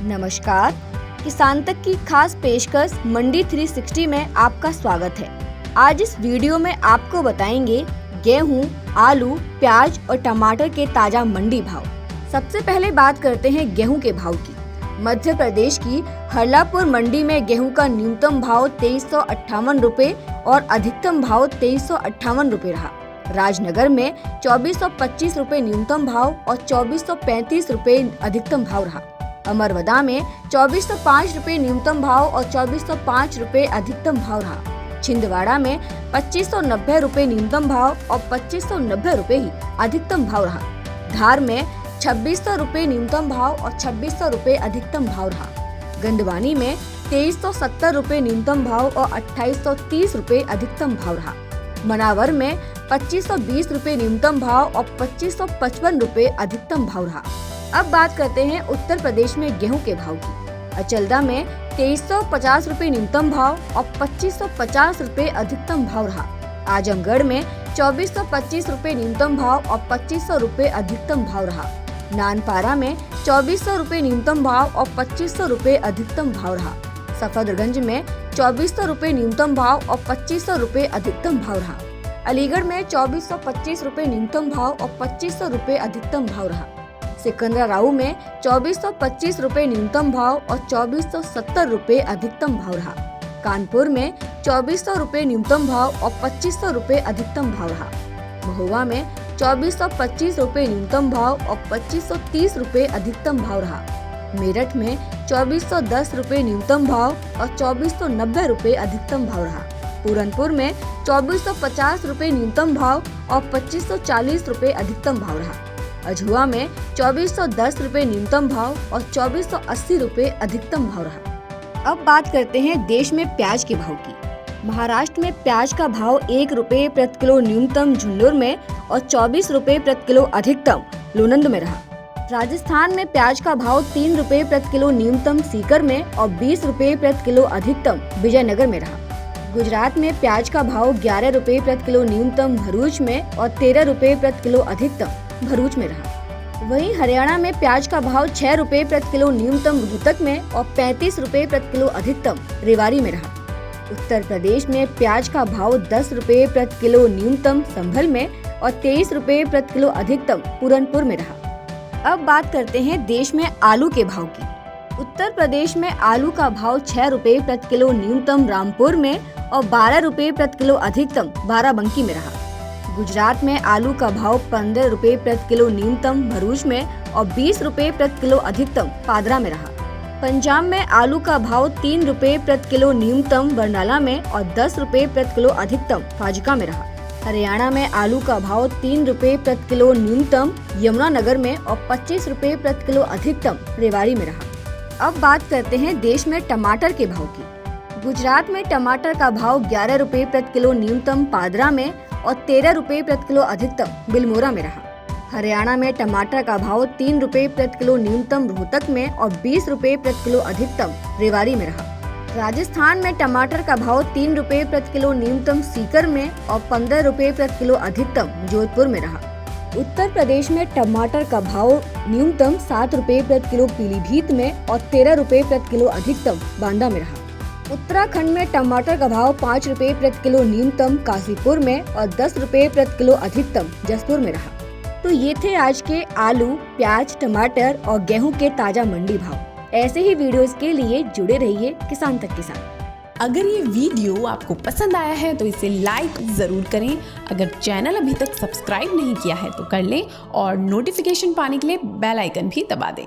नमस्कार, किसान तक की खास पेशकश मंडी 360 में आपका स्वागत है। आज इस वीडियो में आपको बताएंगे गेहूं, आलू, प्याज और टमाटर के ताजा मंडी भाव। सबसे पहले बात करते हैं गेहूं के भाव की। मध्य प्रदेश की हरलापुर मंडी में गेहूं का न्यूनतम भाव 2358 रुपए और अधिकतम भाव 2358 रुपए रहा। राजनगर में 2425 रुपए न्यूनतम भाव और 2435 रुपए अधिकतम भाव रहा। अमरवदा में 2405 रुपए न्यूनतम भाव और 2405 रुपए अधिकतम भाव रहा। छिंदवाड़ा में 2590 रुपए न्यूनतम भाव और 2590 रुपए ही अधिकतम भाव रहा। धार में 2600 रुपए न्यूनतम भाव और 2600 रुपए अधिकतम भाव रहा। गंदवानी में 2370 रुपए न्यूनतम भाव और 2830 रुपए अधिकतम भाव रहा। मनावर में 2520 रुपए न्यूनतम भाव और 2555 रुपए अधिकतम भाव रहा। अब बात करते हैं उत्तर प्रदेश में गेहूं के भाव की। अचलदा में 2350 रुपए न्यूनतम भाव और 2550 रुपए अधिकतम भाव रहा। आजमगढ़ में 2425 रुपए न्यूनतम भाव और 2500 रुपए अधिकतम भाव रहा। नानपारा में 2400 रुपए न्यूनतम भाव और 2500 रुपए अधिकतम भाव रहा। सफदरगंज में 2400 रुपए न्यूनतम भाव और 2500 रुपए अधिकतम भाव रहा। अलीगढ़ में 2425 रुपए न्यूनतम भाव और 2500 रुपए अधिकतम भाव रहा। सिकंदराबाद में 2425 रुपए न्यूनतम भाव और 2470 रुपए अधिकतम भाव रहा। कानपुर में 2400 रुपए न्यूनतम भाव और 2500 रुपए अधिकतम भाव रहा। महोबा में 2425 रुपए न्यूनतम भाव और 2530 रुपए अधिकतम भाव रहा। मेरठ में 2410 रुपए न्यूनतम भाव और 2490 रुपए अधिकतम भाव रहा। पूरनपुर में 2450 रुपए न्यूनतम भाव और 2540 रुपए अधिकतम भाव रहा। अझुआ में 2410 रुपए न्यूनतम भाव और 2480 रुपए अधिकतम भाव रहा। अब बात करते हैं देश में प्याज के भाव की। महाराष्ट्र में प्याज का भाव 1 रुपए प्रति किलो न्यूनतम झुंझुनू में और 24 रुपए प्रति किलो अधिकतम लोनंद में रहा। राजस्थान में प्याज का भाव 3 रुपए प्रति किलो न्यूनतम सीकर में और 20 रुपए प्रति किलो अधिकतम विजयनगर में रहा। गुजरात में प्याज का भाव 11 रुपए प्रति किलो न्यूनतम भरूच में और 13 रुपए प्रति किलो अधिकतम भरूच में रहा। वहीं हरियाणा में प्याज का भाव 6 रुपए प्रति किलो न्यूनतम रोहतक में और 35 रुपए प्रति किलो अधिकतम रेवाड़ी में रहा। उत्तर प्रदेश में प्याज का भाव 10 रुपए प्रति किलो न्यूनतम संभल में और 23 रुपए प्रति किलो अधिकतम पूरनपुर में रहा। अब बात करते हैं देश में आलू के भाव की। उत्तर प्रदेश में आलू का भाव 6 रुपए प्रति किलो न्यूनतम रामपुर में और 12 रुपए प्रति किलो अधिकतम बाराबंकी में रहा। गुजरात में आलू का भाव 15 रुपए प्रति किलो न्यूनतम भरूच में और 20 रुपए प्रति किलो अधिकतम पादरा में रहा। पंजाब में आलू का भाव 3 रुपए प्रति किलो न्यूनतम बरनाला में और 10 रुपए प्रति किलो अधिकतम फाजिका में रहा। हरियाणा में आलू का भाव 3 रुपए प्रति किलो न्यूनतम यमुनानगर में और 25 रुपए प्रति किलो अधिकतम रेवाड़ी में रहा। अब बात करते हैं देश में टमाटर के भाव की। गुजरात में टमाटर का भाव 11 रुपए प्रति किलो न्यूनतम पादरा में और 13 रुपए प्रति किलो अधिकतम बिलमोरा में रहा। हरियाणा में टमाटर का भाव 3 रुपए प्रति किलो न्यूनतम रोहतक में और 20 रुपए प्रति किलो अधिकतम रेवाड़ी में रहा। राजस्थान में टमाटर का भाव 3 रुपए प्रति किलो न्यूनतम सीकर में और 15 रुपए प्रति किलो अधिकतम जोधपुर में रहा। उत्तर प्रदेश में टमाटर का भाव न्यूनतम 7 रुपए प्रति किलो पीलीभीत में और 13 रुपए प्रति किलो अधिकतम बांदा में रहा। उत्तराखंड में टमाटर का भाव 5 रुपए प्रति किलो न्यूनतम काशीपुर में और 10 रुपए प्रति किलो अधिकतम जसपुर में रहा। तो ये थे आज के आलू, प्याज, टमाटर और गेहूं के ताजा मंडी भाव। ऐसे ही वीडियोस के लिए जुड़े रहिए किसान तक किसान। अगर ये वीडियो आपको पसंद आया है तो इसे लाइक जरूर करें। अगर चैनल अभी तक सब्सक्राइब नहीं किया है तो कर लें और नोटिफिकेशन पाने के लिए बेल आइकन भी दबा दें।